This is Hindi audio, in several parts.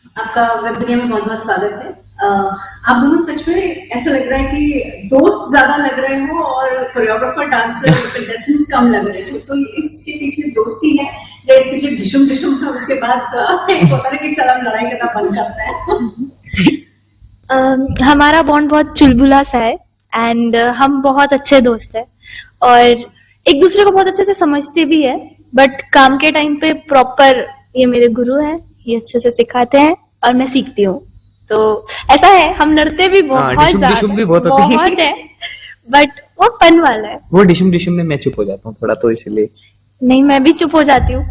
आपका वेब दुनिया में बहुत बहुत स्वागत है। आप दोनों सच में ऐसा लग रहा है कि दोस्त ज्यादा लग रहे हो और कोरियोग्राफर डांसर कंटेस्टेंट्स कम लग रहे हो, तो इसके पीछे दोस्ती है या इसके पीछे डिशुम डिशुम था उसके बाद एक होता है कि चलो लड़ाई करना बंद करता है। हमारा बॉन्ड बहुत चुलबुला सा है एंड हम बहुत अच्छे दोस्त हैं और एक दूसरे को बहुत अच्छे से समझते भी है, बट काम के टाइम पे प्रॉपर ये मेरे गुरु हैं, ये अच्छे से सिखाते हैं और मैं सीखती हूँ। तो ऐसा है, हम लड़ते भी बहुत डिशुम भी बहुत होती बहुत है, बट वो फन वाला है। वो डिशुम में मैं चुप हो जाता हूँ थोड़ा, तो इसलिए नहीं, मैं भी चुप हो जाती हूँ।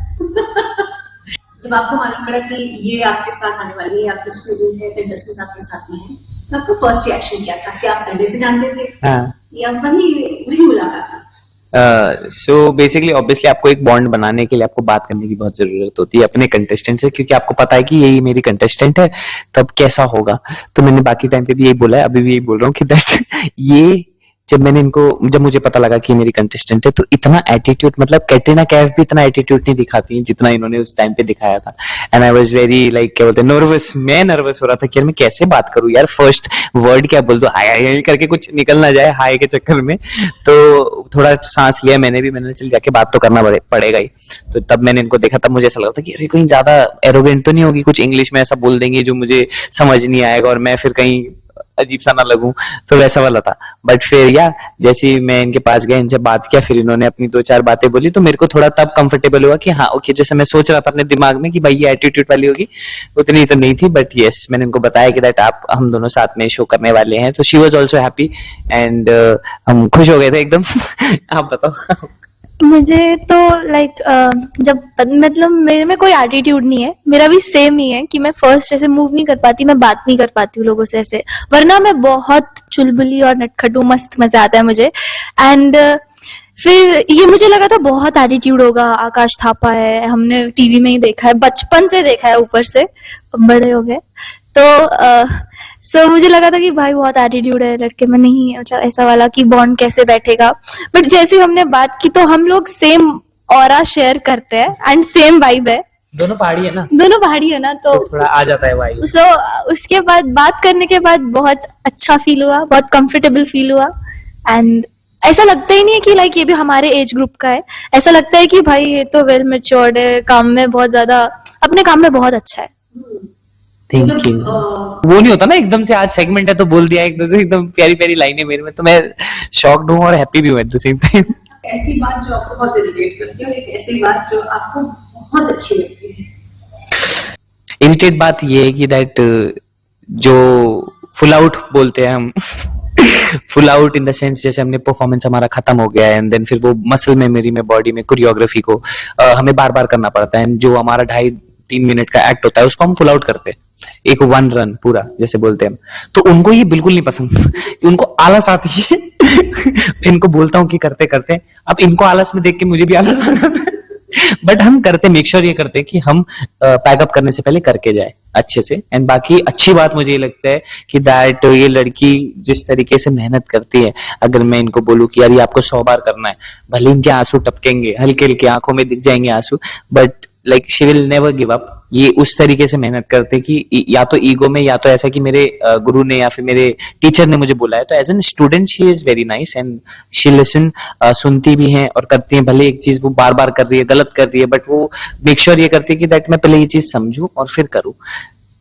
जब आपको मालूम पड़ा कि ये आपके साथ आने वाली है, आपके स्टूडेंट है, कंटेस्टेंट्स आपके साथ में है, तो आपका फर्स्ट रिएक्शन क्या था? क्या आप पहले से जानते थे? हाँ। या वही मुलाकात था? सो बेसिकली ऑब्वियसली आपको एक बॉन्ड बनाने के लिए आपको बात करने की बहुत जरूरत होती है अपने कंटेस्टेंट से, क्योंकि आपको पता है कि यही मेरी कंटेस्टेंट है, तब कैसा होगा। तो मैंने बाकी टाइम पे भी यही बोला है, अभी भी यही बोल रहा हूँ कि दैट ये जब मुझे पता लगा कि मेरी कंटेस्टेंट है, तो इतना एटीट्यूड, मतलब कैटरीना कैफ भी इतना एटीट्यूड नहीं दिखाती है जितना इन्होंने उस टाइम पे दिखाया था। And I was very like, क्या बोलते हैं, नर्वस। मैं नर्वस हो रहा था कि यार मैं कैसे बात करूं यार, फर्स्ट वर्ड क्या बोल दो, हाय हाय करके कुछ निकल ना जाए हाय के चक्कर में। तो थोड़ा सांस लिया मैंने चल जाके बात तो करना पड़ेगा ही। तो तब मैंने इनको देखा, तब मुझे ऐसा लगा था कि अरे कहीं ज्यादा एरोगेंट तो नहीं होगी, कुछ इंग्लिश में ऐसा बोल देंगे जो मुझे समझ नहीं आएगा और मैं फिर कहीं अजीब सा ना लगूं, तो वैसा वाला था। बट फिर जैसे ही मैं इनके पास गया, इनसे बात किया, फिर इन्होंने अपनी 2-4 बातें बोली, तो मेरे को थोड़ा तब कंफर्टेबल हुआ कि हाँ ओके, जैसे मैं सोच रहा था अपने दिमाग में कि भाई ये एटीट्यूड वाली होगी, उतनी तो नहीं थी। बट यस, मैंने इनको बताया कि दैट आप हम दोनों साथ में शो करने वाले हैं, तो she was also happy and हम खुश हो गए थे एकदम। आप बताओ। मुझे तो लाइक जब मतलब मेरे में कोई एटीट्यूड नहीं है, मेरा भी सेम ही है कि मैं फर्स्ट ऐसे मूव नहीं कर पाती, मैं बात नहीं कर पाती हूँ लोगों से ऐसे, वरना मैं बहुत चुलबुली और नटखटू, मस्त मजा आता है मुझे। एंड फिर ये मुझे लगा था बहुत एटीट्यूड होगा, आकाश थापा है, हमने टीवी में ही देखा है, बचपन से देखा है, ऊपर से बड़े हो गए तो सो मुझे लगा था कि भाई बहुत एटीट्यूड है लड़के में, नहीं मतलब ऐसा वाला कि बॉन्ड कैसे बैठेगा। बट जैसे हमने बात की तो हम लोग सेम ऑरा शेयर करते हैं एंड सेम वाइब है, दोनों पहाड़ी है ना, तो थोड़ा आ जाता है वाइब। सो उसके बाद बात करने के बाद बहुत अच्छा फील हुआ, बहुत कंफर्टेबल फील हुआ एंड ऐसा लगता ही नहीं है कि लाइक ये भी हमारे एज ग्रुप का है, ऐसा लगता है कि भाई ये तो वेल मैच्योर्ड है, काम में बहुत ज्यादा, अपने काम में बहुत अच्छा है। Thank you. वो नहीं होता ना एकदम से आज सेगमेंट है तो बोल दिया, एकदम प्यारी प्यारी लाइनें मेरे में, तो मैं शॉक्ड हूँ और हैप्पी भी हूँ एट द सेम टाइम। ऐसी बात जो आपको बहुत इरिटेट करती है और एक ऐसी बात जो आपको बहुत अच्छी लगती है? इरिटेट बात ये है कि दैट जो फुल आउट बोलते हैं हम, full out in the sense जैसे हमने परफॉर्मेंस हमारा खत्म हो गया है एंड देन फिर वो मसल मेमोरी में, बॉडी में, कोरियोग्राफी को हमें बार बार करना पड़ता है। जो हमारा 2.5-3 मिनट का एक्ट होता है उसको हम फुल आउट करते हैं, एक 1 रन पूरा जैसे बोलते हैं हम। तो उनको ये बिल्कुल नहीं पसंद, कि उनको आलस आती है। इनको बोलता हूँ कि करते करते, अब इनको आलस में देख के मुझे भी आलस आ जाता है। बट हम करते, मेक श्योर ये करते हैं कि हम पैकअप करने से पहले करके जाए अच्छे से। एंड बाकी अच्छी बात मुझे ये लगता है कि दैट ये लड़की जिस तरीके से मेहनत करती है, अगर मैं इनको बोलूं कि यार ये आपको 100 बार करना है, भले इनके आंसू टपकेंगे, हल्के हल्के आंखों में दिख जाएंगे आंसू, but like she will never give up. ये उस तरीके से मेहनत करते कि या तो ईगो में, या तो ऐसा कि मेरे गुरु ने या फिर मेरे टीचर ने मुझे बोला है, तो as an student she is very nice and she listen, सुनती भी हैं और करती हैं। भले एक चीज वो बार बार कर रही है, गलत कर रही है, बट वो मेक श्योर ये करती है कि दैट मैं पहले ये चीज समझूं और फिर करूं।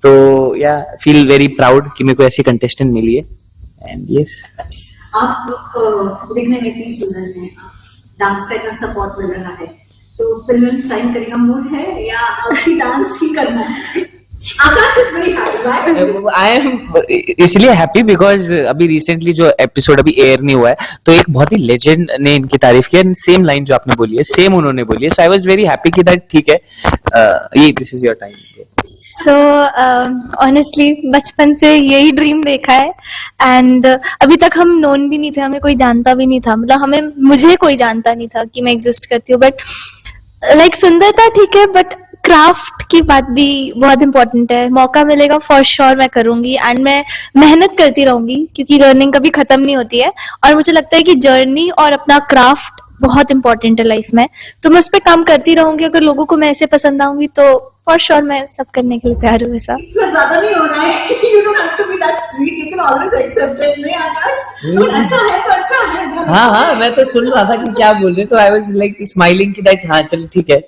तो या फील वेरी प्राउड कि मेरे को ऐसी कंटेस्टेंट मिली है। एंड यस, आप दिखने में इतनी सुंदर हैं, डांस का इतना सपोर्ट मिल रहा है, तो फिल्म में साइन करने का मूड है या आपकी डांस ही करना है? Akash is very happy. I am इसलिए हैप्पी बिकॉज अभी रिसेंटली जो एपिसोड अभी एयर नहीं हुआ है, तो एक बहुत ही लेजेंड ने इनकी तारीफ की, सेम लाइन जो आपने बोली है सेम उन्होंने बोली है। सो आई वाज वेरी हैप्पी कि दैट ठीक है, ये this is your time. So honestly बचपन से यही ड्रीम देखा है एंड अभी तक हम नोन भी नहीं थे, हमें कोई जानता भी नहीं था, मतलब मुझे कोई जानता नहीं था कि मैं एग्जिस्ट करती हूँ। बट लाइक सुंदरता ठीक है, बट क्राफ्ट की बात भी बहुत इंपॉर्टेंट है। मौका मिलेगा फॉर श्योर मैं करूंगी एंड मैं मेहनत करती रहूंगी, क्योंकि लर्निंग कभी खत्म नहीं होती है और मुझे लगता है कि जर्नी और अपना क्राफ्ट बहुत इंपॉर्टेंट है लाइफ में, तो मैं उस पर काम करती रहूंगी। अगर लोगों को मैं ऐसे पसंद आऊंगी तो फॉर श्योर मैं सब करने के लिए तैयार हूँ ऐसा। इतना ज्यादा नहीं होना है, you don't have to be that sweet, you can always accept it, नहीं आकाश? और अच्छा है तो अच्छा है ना। हाँ, मैं तो सुन रहा था कि क्या बोल रहे, तो आई वाज लाइक स्माइलिंग की दैट हाँ चलो ठीक है,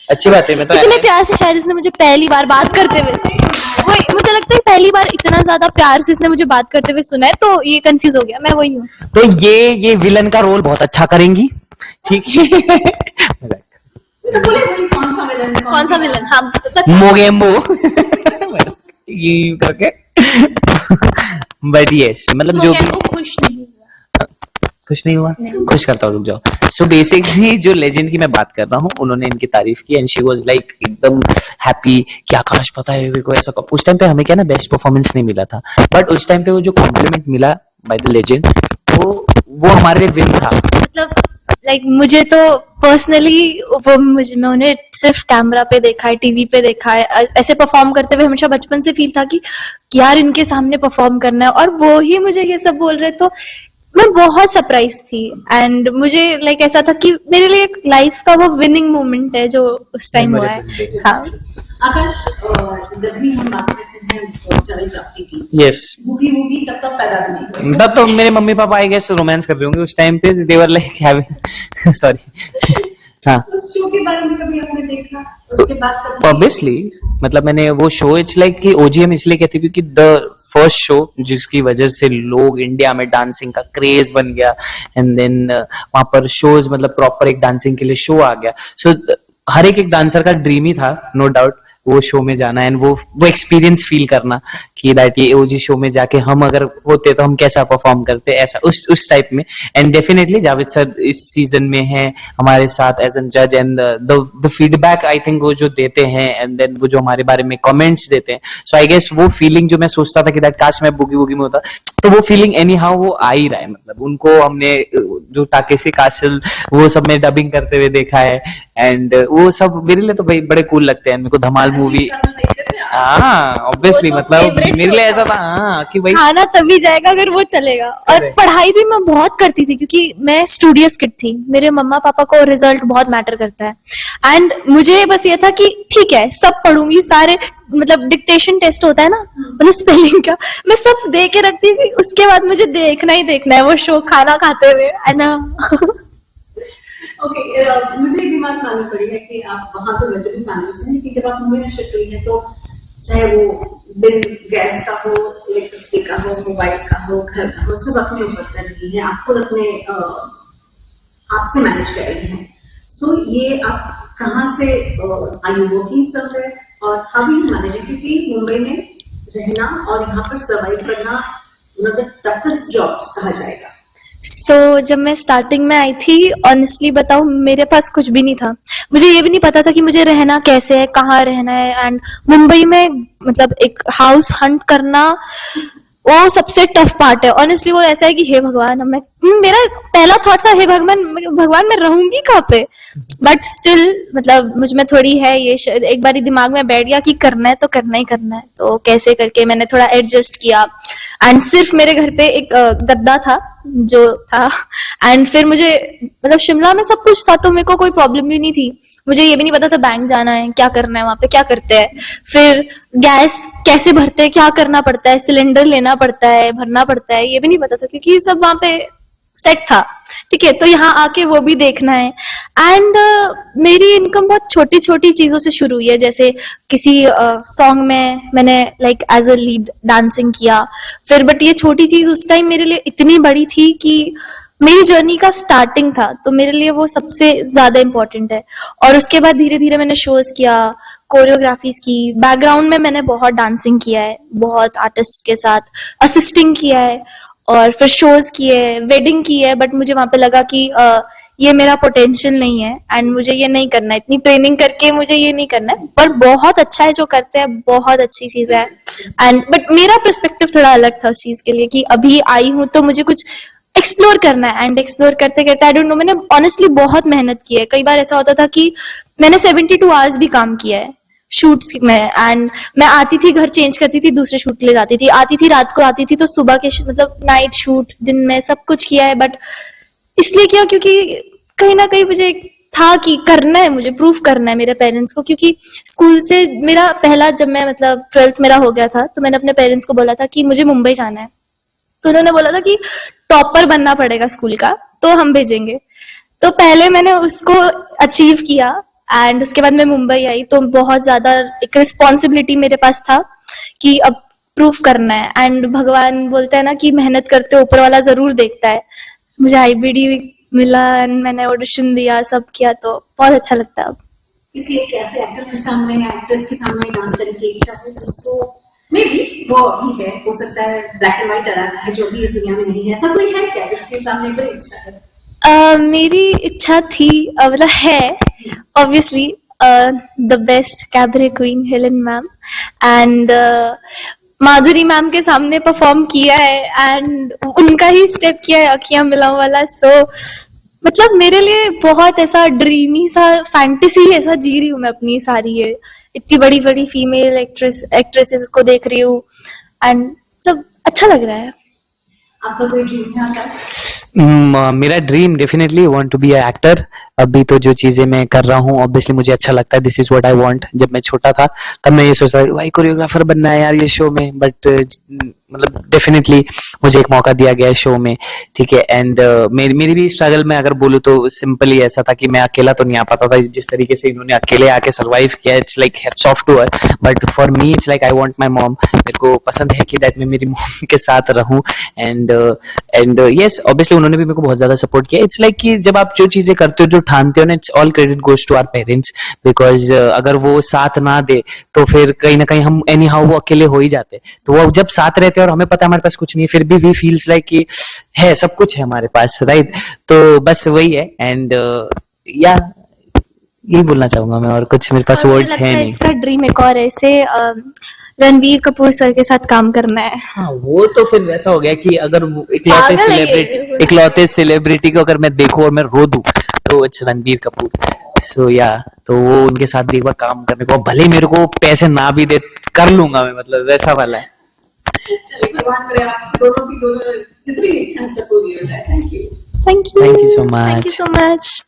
अच्छी बात है। मैं तो इतने प्यार से शायद इसने मुझे पहली बार बात करते हुए, वही मुझे लगता है पहली बार इतना ज्यादा प्यार से इसने मुझे बात करते हुए सुना है, तो ये कंफ्यूज हो गया, मैं वही हूँ। तो ये विलन का रोल बहुत अच्छा करेंगी, ठीक है। तो बोले वही कौन सा विलन, कौन सा विलन? हाँ मोगेम्बो ये करके। बट यस, मतलब जो भी खुश नहीं हुआ। खुश नहीं हुआ, खुश करता हूँ, रुक जाओ। सो बेसिकली जो लेजेंड की मैं बात कर रहा हूँ, उन्होंने इनकी तारीफ की एंड शी वाज लाइक एकदम हैप्पी कि आकाश पता है मेरे को ऐसा। उस टाइम पे हमें क्या ना बेस्ट परफॉर्मेंस नहीं मिला था, बट उस टाइम पे वो जो कॉम्प्लीमेंट मिला बाय द लेजेंड, वो हमारे लिए विन था। मतलब लाइक मुझे तो पर्सनली वो मैं उन्हें सिर्फ कैमरा पे देखा है, टीवी पे देखा है, ऐसे परफॉर्म करते हुए हमेशा बचपन से फील था कि यार इनके सामने परफॉर्म करना है, और वो ही मुझे ये सब बोल रहे, तो मैं बहुत सरप्राइज थी। एंड मुझे लाइक ऐसा था कि मेरे लिए लाइफ का वो विनिंग मोमेंट है जो उस टाइम हुआ है। हाँ आकाश, जब भी हम बात करते हैं जावेद जाफरी की, यस, बूगी वूगी तब तक पैदा भी नहीं हुई। तब तो मेरे mummy papa I guess romance कर रहे होंगे उस टाइम पे, दे वर लाइक हैविंग सॉरी। हाँ, उस शो के बारे में कभी आपने देखा? उसके बाद कभी? ऑब्वियसली, मतलब मैंने वो शो, इट्स लाइक कि ओजीएम इसलिए कहते हैं क्योंकि द फर्स्ट शो जिसकी वजह से लोग इंडिया में डांसिंग का क्रेज बन गया, एंड देन वहां पर शोज, मतलब प्रॉपर एक डांसिंग के लिए शो आ गया। सो हर एक डांसर का ड्रीम ही था, नो डाउट, वो शो में जाना एंड वो एक्सपीरियंस फील करना कि दैट ये ओजी शो में जाके हम अगर होते तो हम कैसा परफॉर्म करते, ऐसा उस टाइप में। एंड डेफिनेटली जावेद सर इस सीजन में है हमारे साथ एज एन जज, and the feedback I think वो जो देते हैं, एंड देन वो जो हमारे बारे में कमेंट्स देते हैं, सो आई गेस वो फीलिंग जो मैं सोचता था कि दैट काश मैं बुगी वुगी में होता, तो वो फीलिंग एनी हाउ वो आ ही रहा है। मतलब उनको हमने जो टाकेशी कासल वो सब में डबिंग करते हुए देखा है, एंड वो सब मेरे लिए तो भाई बड़े कूल लगते हैं। मेरे को धमाल मूवी, हाँ ऑब्वियसली, वो तो मतलब favorite मेरे show लिए था। ऐसा था हाँ कि भाई खाना तभी जाएगा अगर वो चलेगा। और Correct. पढ़ाई भी मैं बहुत करती थी क्योंकि मैं स्टूडियस किड थी, मेरे मम्मा पापा को रिजल्ट बहुत मैटर करता है। एंड मुझे बस ये था कि ठीक है सब पढ़ूंगी, सारे मतलब डिक्टेशन टेस्ट होता है ना, मतलब स्पेलिंग का, मैं सब दे के रखती थी, उसके बाद मुझे देखना ही देखना है वो शो खाना खाते हुए, है ना। ओके, मुझे एक बात मालूम पड़ी है कि आप वहाँ तो वेटरन फैमिली से हैं, कि जब आप मुंबई में शिफ्ट हुई हैं तो चाहे वो बिल गैस का हो, इलेक्ट्रिसिटी का हो, मोबाइल का हो, घर का हो, सब अपने ऊपर कर रही हैं, आप खुद अपने आपसे मैनेज कर रही हैं। सो ये आप कहाँ से आई वर्किंग समवेयर और हाउ यू मैनेजिंग, क्योंकि मुंबई में रहना और यहाँ पर सर्वाइव करना मतलब टफेस्ट जॉब्स कहा जाएगा। जब मैं स्टार्टिंग में आई थी, ऑनेस्टली बताऊं मेरे पास कुछ भी नहीं था, मुझे ये भी नहीं पता था कि मुझे रहना कैसे है, कहाँ रहना है। एंड मुंबई में मतलब एक हाउस हंट करना वो सबसे टफ पार्ट है। ऑनेस्टली वो ऐसा है कि हे भगवान, मेरा पहला थॉट था हे भगवान मैं रहूंगी कहाँ पे, बट स्टिल मतलब मुझ में थोड़ी है ये एक बारी दिमाग में बैठ गया कि करना है तो करना ही करना है, तो कैसे करके मैंने थोड़ा एडजस्ट किया। एंड सिर्फ मेरे घर पे एक गद्दा था जो था, एंड फिर मुझे मतलब शिमला में सब कुछ था तो मेरे को कोई प्रॉब्लम भी नहीं थी। मुझे ये भी नहीं पता था बैंक जाना है, क्या करना है, वहां पे क्या करते हैं, फिर गैस कैसे भरते हैं, क्या करना पड़ता है, सिलेंडर लेना पड़ता है, भरना पड़ता है, ये भी नहीं पता था क्योंकि सब वहां पे सेट था। ठीक है, तो यहाँ आके वो भी देखना है। एंड मेरी इनकम बहुत छोटी छोटी चीजों से शुरू हुई है, जैसे किसी सॉन्ग में मैंने like as a lead dancing किया, फिर बट ये छोटी चीज उस टाइम मेरे लिए इतनी बड़ी थी कि मेरी जर्नी का स्टार्टिंग था, तो मेरे लिए वो सबसे ज्यादा इम्पोर्टेंट है। और उसके बाद धीरे धीरे मैंने शोज किया, कोरियोग्राफीज की, बैकग्राउंड में मैंने बहुत डांसिंग किया है, बहुत आर्टिस्ट के साथ असिस्टिंग किया है, और फिर शोज किए, वेडिंग की है, बट मुझे वहां पे लगा कि ये मेरा पोटेंशियल नहीं है एंड मुझे ये नहीं करना है, इतनी ट्रेनिंग करके मुझे ये नहीं करना है। पर बहुत अच्छा है जो करते हैं, बहुत अच्छी चीज है। एंड बट मेरा पर्सपेक्टिव थोड़ा अलग था उस चीज के लिए कि अभी आई हूं तो मुझे कुछ एक्सप्लोर करना है। एंड एक्सप्लोर करते करते आई डोंट नो, मैंने ऑनेस्टली बहुत मेहनत की है। कई बार ऐसा होता था कि मैंने 72 आवर्स भी काम किया है शूट्स में, एंड मैं आती थी घर, चेंज करती थी, दूसरे शूट के लिए जाती थी, आती थी रात को, आती थी तो सुबह के मतलब नाइट शूट, दिन में सब कुछ किया है। बट इसलिए किया क्योंकि कहीं ना कहीं मुझे था कि करना है, मुझे प्रूफ करना है मेरे पेरेंट्स को, क्योंकि स्कूल से मेरा पहला, जब मैं मतलब 12th मेरा हो गया था, तो मैंने अपने पेरेंट्स को बोला था कि मुझे मुंबई जाना है। तो उन्होंने बोला था कि टॉपर बनना पड़ेगा स्कूल का, तो हम भेजेंगे। तो पहले मैंने उसको अचीव किया एंड उसके बाद मैं मुंबई आई, तो बहुत ज्यादा एक रिस्पॉन्सिबिलिटी मेरे पास था कि अब प्रूफ करना है। एंड भगवान बोलते हैं ना कि मेहनत करते ऊपर वाला जरूर देखता है। मुझे आईबीडी मिला एंड मैंने ऑडिशन दिया, सब किया, तो बहुत अच्छा लगता है अब। किसी एक ऐसे एक्टर के सामने या एक्ट्रेस के सामने डांस करने की इच्छा है जिसको मे बी वो अभी है, हो सकता है ब्लैक एंड व्हाइट era है जो अभी इस दुनिया में नहीं है, ऐसा कोई है क्या जिसके सामने कोई इच्छा है? मेरी इच्छा थी, मतलब है obviously, the best cabaret queen Helen ma'am and Madhuri ma'am के सामने परफॉर्म किया है एंड उनका ही स्टेप किया है अखियां मिलाऊं वाला। सो मतलब मेरे लिए बहुत ऐसा ड्रीमी सा फैंटेसी ऐसा जी रही हूँ मैं अपनी सारी, ये इतनी बड़ी बड़ी फीमेल एक्ट्रेसेस को देख रही हूँ एंड मतलब अच्छा लग रहा है। आपका कोई ड्रीम है आकाश? मेरा dream definitely want to be a actor. अभी तो जो चीजें मैं कर रहा हूँ ऑब्वियसली मुझे अच्छा लगता है, this is what I want. जब मैं छोटा था तब मैं ये सोचता था भाई कोरियोग्राफर बनना है यार ये शो में, बट मतलब डेफिनेटली मुझे एक मौका दिया गया है शो में, ठीक है। एंड मेरी भी स्ट्रगल में अगर बोलूँ तो सिंपली ऐसा था कि मैं अकेला तो नहीं आ पाता था, जिस तरीके से इन्होंने अकेले आके सर्वाइव किया, it's like hats off to her. But for me it's like I want my mom, मेरे को पसंद है कि दैट मैं मेरी मॉम के साथ रहूं। एंड यस ऑब्वियसली उन्होंने भी मेरे को बहुत ज्यादा सपोर्ट किया। इट्स लाइक कि जब आप जो चीजें करते हो जो ठानते हो ना, it's all credit goes to our parents, because अगर वो साथ ना दे तो फिर कहीं ना कहीं हम एनी हाउ वो अकेले हो ही जाते। तो वो जब साथ रहते हैं और हमें पता है हमारे पास कुछ नहीं है, फिर भी वी फील्स लाइक कि है सब कुछ है हमारे पास, राइट। तो बस वही है। एंड या यही बोलना चाहूंगा मैं, और कुछ मेरे पास और मुझे वर्ड्स लगता है है नहीं। इसका ड्रीम एक और ऐसे रणवीर कपूर सर के साथ काम करना है। हाँ वो तो फिर वैसा हो गया कि अगर वो पागल है ये। इकलौते सेलिब्रिटी को अगर मैं देखूं और मैं रो दूं तो इट्स रणबीर कपूर। सो या तो वो उनके साथ भी एक बार काम करने को, भले ही मेरे को पैसे ना भी दे कर लूंगा मैं, मतलब वैसा वाला है। चलिए भगवान करे आप दोनों की दोनों जितनी इच्छा है सब पूरी हो जाए। Thank you. Thank you thank you so thank you much. So much.